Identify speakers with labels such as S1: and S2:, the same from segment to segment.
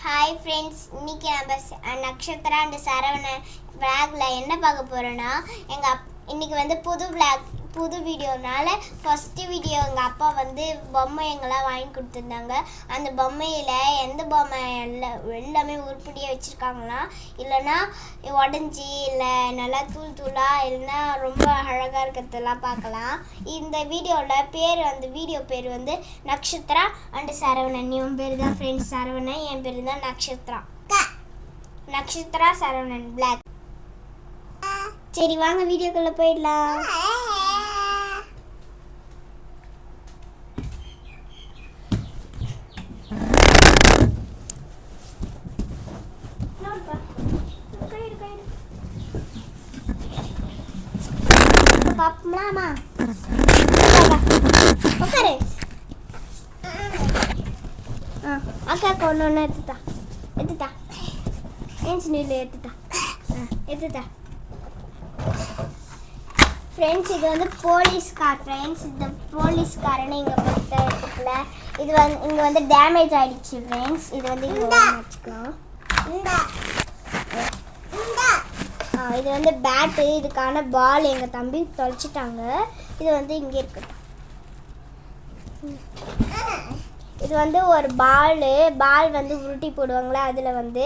S1: Hi friends, இன்னைக்கு நம்ம Nakshatra and Saravanan விளாக்ல என்ன பார்க்க போகிறோன்னா இன்னைக்கு வந்து புது வீடியோனால ஃபஸ்ட்டு வீடியோ எங்கள் அப்பா வந்து பொம்மைங்களாம் வாங்கி கொடுத்துருந்தாங்க. அந்த பொம்மையில் எந்த பொம்மை எல்லாமே உருப்படியாக வச்சுருக்காங்களா, இல்லைன்னா உடஞ்சி இல்லை நல்லா தூளாக இல்லைன்னா ரொம்ப அழகாக இருக்கிறதெல்லாம் பார்க்கலாம். இந்த வீடியோ பேர் வந்து நக்ஷத்ரா அண்ட் சரவணன். இவன் பேர் தான் ஃப்ரெண்ட்ஸ் சரவணன், என் பேர் தான் நக்ஷத்ரா சரவணன் பிளாக். சரி வாங்க வீடியோக்குள்ள போயிடலாம். பாப்பலாமா? உட்காரு. அக்காக்கு ஒன்று எடுத்துட்டா ஃப்ரெண்ட்ஸ், இது வந்து போலீஸ்கார் ஃப்ரெண்ட்ஸ். இந்த போலீஸ்காரனை இங்கே பொறுத்த இடத்துல இது வந்து இங்கே வந்து டேமேஜ் ஆகிடுச்சு ஃப்ரெண்ட்ஸ். இது வந்து இங்கே வச்சுக்கலாம். இது வந்து பேட்டு, இதுக்கான பால் எங்கள் தம்பி தொலைச்சிட்டாங்க. இது வந்து இங்கே இருக்கட்டும். இது வந்து ஒரு பால் வந்து உருட்டி போடுவாங்களே, அதில் வந்து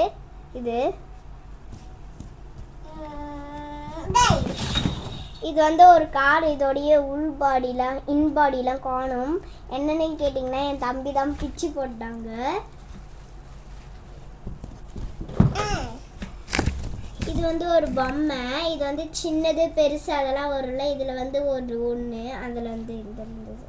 S1: இது வந்து ஒரு கார். இதோடைய இன்பாடிலாம் காணும். என்னன்னு கேட்டிங்கன்னா என் தம்பி தான் பிச்சு போட்டாங்க. இது வந்து ஒரு பொம்மை. இது வந்து சின்னது பெருசு அதெல்லாம் வரும்ல. இதில் வந்து ஒன்று அதில் வந்து இருந்தது.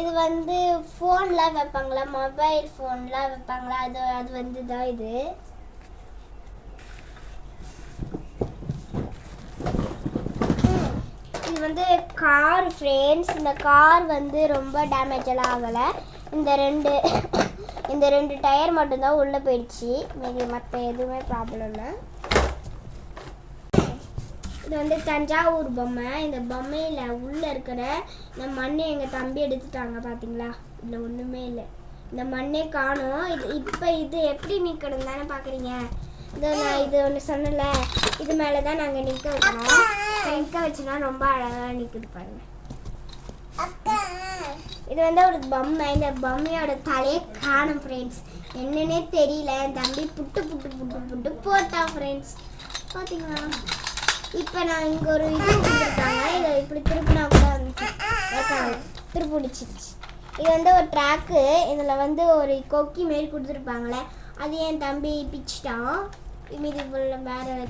S1: இது வந்து ஃபோன்லாம் வைப்பாங்களா, மொபைல் ஃபோன்லாம் வைப்பாங்களா, அது வந்து தான் இது. இது வந்து கார் ஃப்ரெண்ட்ஸ். இந்த கார் வந்து ரொம்ப டேமேஜ் எல்லாம் ஆகலை. இந்த ரெண்டு டயர் மட்டும்தான் உள்ளே போயிடுச்சு. மீதி மற்ற எதுவுமே ப்ராப்ளம் இல்லை. இது வந்து தஞ்சாவூர் பொம்மை. இந்த பொம்மையில் உள்ளே இருக்கிற இந்த மண்ணை எங்கள் தம்பி எடுத்துட்டாங்க. பார்த்தீங்களா, இதில் ஒன்றுமே இல்லை. இந்த மண்ணே காணும். இது எப்படி நிற்கணும் தானே பார்க்குறீங்க. நான் இது ஒன்று சொன்னல, இது மேலே தான் நாங்கள் நிற்க வைக்கிறோம். நிற்க வச்சுனா ரொம்ப அழகாக நிற்குது பாருங்க. இது வந்து ஒரு பொம்மை. இந்த பொம்மையோட தலையை காணும் ஃப்ரெண்ட்ஸ். என்னன்னே தெரியல. என் தம்பி புட்டு போட்டான் ஃப்ரெண்ட்ஸ். பார்த்தீங்களா, இப்போ நான் இங்கே ஒரு இது கொடுத்துருக்காங்க. இதை இப்படி திருப்பினா கூட திருப்பிடிச்சிருச்சு. இது வந்து ஒரு ட்ராக்கு. இதில் வந்து ஒரு கொக்கி மாரி கொடுத்துருப்பாங்களே, அது என் தம்பி பிச்சுட்டான். மீதி வேறு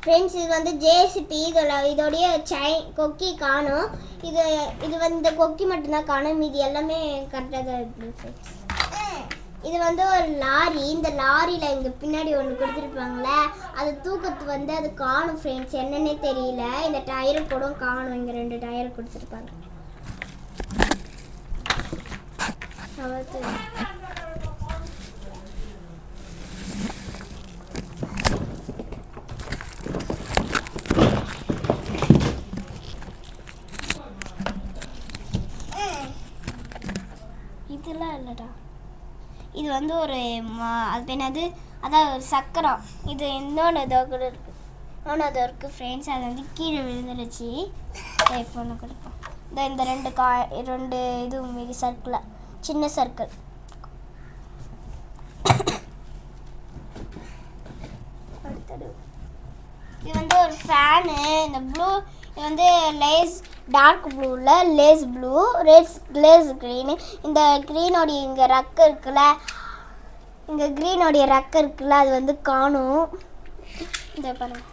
S1: ஃப்ரெண்ட்ஸ். இது வந்து ஜேசிபி. இதோடைய கொக்கி காணும். இது வந்து இந்த கொக்கி மட்டும்தான் காணும். மீதி எல்லாமே கரெக்டாக தான் இருக்குது ஃப்ரெண்ட்ஸ். இது வந்து ஒரு லாரி. இந்த லாரியில் இங்கே பின்னாடி ஒன்று கொடுத்துருப்பாங்களே, அது தூக்கத்து வந்து அது காணும் ஃப்ரெண்ட்ஸ். என்னன்னே தெரியல. இந்த டயரு கூட காணும். இங்கே 2 டயர் கொடுத்துருப்பாங்க. இதெல்லாம் இல்லைடா. இது வந்து ஒரு அது என்னது, அதான் ஒரு சக்கரம். இது இன்னொன்று கூட இருக்குது ஃப்ரெண்ட்ஸ். அது வந்து கீழே விழுந்துருச்சு. இப்போ ஒன்று கொடுப்போம். இந்த ரெண்டு இது மீதி சர்க்கிளாக சின்ன சர்க்கிள். இது வந்து ஒரு ஃபேனு. இந்த ப்ளூ இது வந்து டார்க் ப்ளூவில் லேஸ் ப்ளூ, லேஸ் க்ரீனு. இந்த க்ரீனோடைய இங்கே ரக்கு இருக்குல்ல, அது வந்து காணும். இந்த பாருங்க.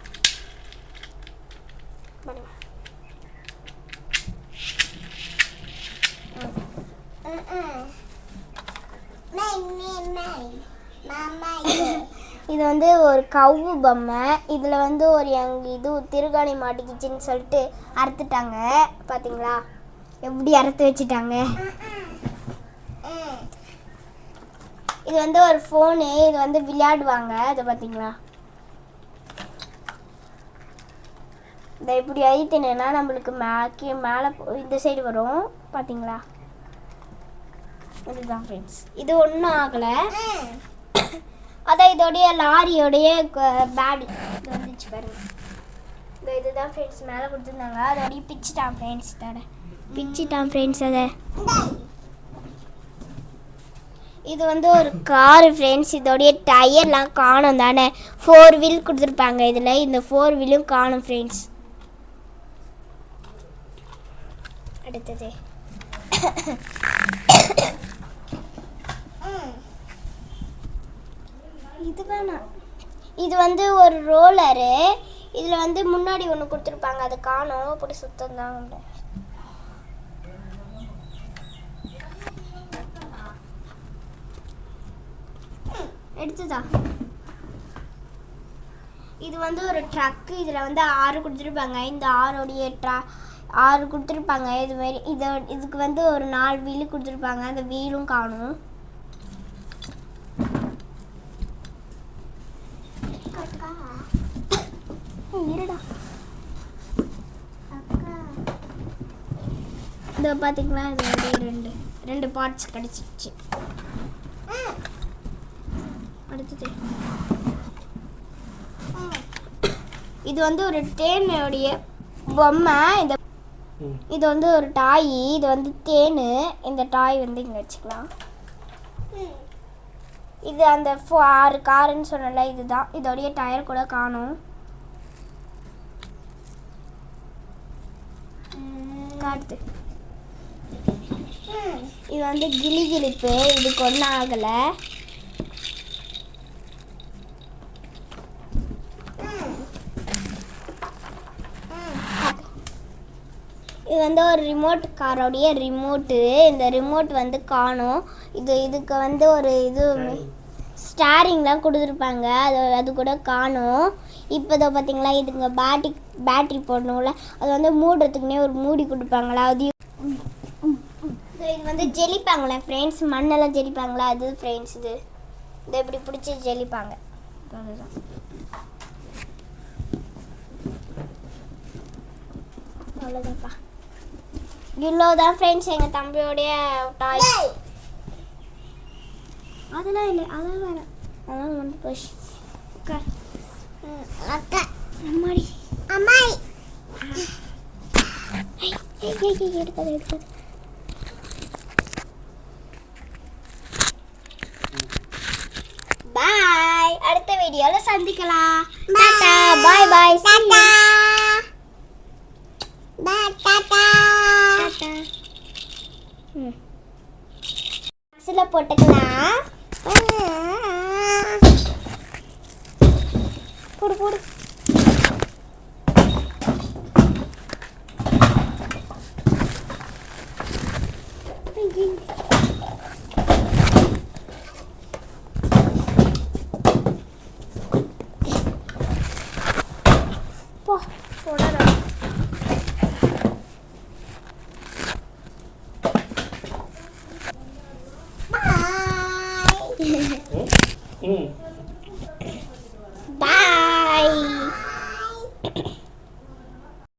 S1: இது வந்து ஒரு கவ்வு பொம்மை. இதில் வந்து ஒரு இது திருகாணி மாட்டிக்கிச்சின்னு சொல்லிட்டு அறுத்துட்டாங்க. பார்த்தீங்களா எப்படி அறுத்து வச்சுட்டாங்க. இது வந்து ஒரு ஃபோனு. இது வந்து விளையாடுவாங்க. அது பார்த்தீங்களா, இந்த இப்படி அழுத்தினா நம்மளுக்கு மேலே இந்த சைடு வரும். பார்த்தீங்களா, இதுதான் ஃப்ரெண்ட்ஸ். இது ஒன்றும் ஆகலை. அதான் இதோடைய லாரியோடைய பேடி இது வந்துச்சு பாருங்க. இதுதான் ஃப்ரெண்ட்ஸ் மேலே கொடுத்துருந்தாங்க. அதோடைய பிச்சுட்டான் ஃப்ரெண்ட்ஸ். பிச்சுட்டான் ஃப்ரெண்ட்ஸ். அதை இது வந்து ஒரு காரு ஃப்ரெண்ட்ஸ். இதோடைய டயர்லாம் காணும் தானே. 4 வீல் கொடுத்துருப்பாங்க இதில். இந்த 4 வீலும் காணும் ஃப்ரெண்ட்ஸ். அடுத்தது இது வேணாம். இது வந்து ஒரு ரோலரு. இதில் வந்து முன்னாடி ஒன்று கொடுத்துருப்பாங்க, அது காணும். அப்படி சுத்தம் தான் எடுத்துதா. இது வந்து ஒரு ட்ரக்கு. இதில் வந்து 6 கொடுத்துருப்பாங்க. இந்த 6 கொடுத்துருப்பாங்க. இதுமாரி இதுக்கு வந்து ஒரு 4 வீலு கொடுத்துருப்பாங்க. அந்த வீலும் காணும். இருடா இதோ பார்த்தீங்களா, இது வந்து ரெண்டு பார்ட்ஸ் கிடச்சிருச்சு. அடுத்தது இது வந்து ஒரு தேனுடைய பொம்மை. இது வந்து ஒரு டாய். இது வந்து தேனு. இந்த டாய் வந்து இங்கே வச்சுக்கலாம். இது அந்த 6 காருன்னு சொன்னல, இதுதான். இதோடைய டயர் கூட காணும். காட்டு. இது வந்து கிளிகிளிப்பு. இதுக்கு ஒன்றும் ஆகலை. இது வந்து ஒரு ரிமோட் காரோடைய ரிமோட்டு. இந்த ரிமோட் வந்து காணும். இதுக்கு வந்து ஒரு இது ஸ்டாரிங்லாம் கொடுத்துருப்பாங்க. அது கூட காணும். இப்போ இதை பார்த்தீங்களா, இதுங்க பேட்ரி போடணும்ல, அது வந்து மூடுறதுக்குன்னே ஒரு மூடி கொடுப்பாங்களா. அது இது வந்து ஜெலிப்பாங்களே ஃப்ரெண்ட்ஸ். மண்ணெல்லாம் ஜெலிப்பாங்களா, அது ஃப்ரெண்ட்ஸ். இது இப்படி பிடிச்சி ஜெலிப்பாங்க. அதுதான் அவ்வளோதான்ப்பா. இவ்வளோதான் ஃப்ரெண்ட்ஸ் எங்கள் தம்பியோடைய டாய். அதெல்லாம் இல்லை, அதெல்லாம் வேணாம். அதெல்லாம் வந்து போஷ் அக்கா அம்மாடி அம்மாய் எடுக்காது. பாய். அடுத்த வீடியோவில் சந்திக்கலாம். டாடா பாய் பாய். டாடா டாடா டாடா. பாக்ஸில் போட்டுக்கலாம். போடு போடு. போ போடா. பாய்.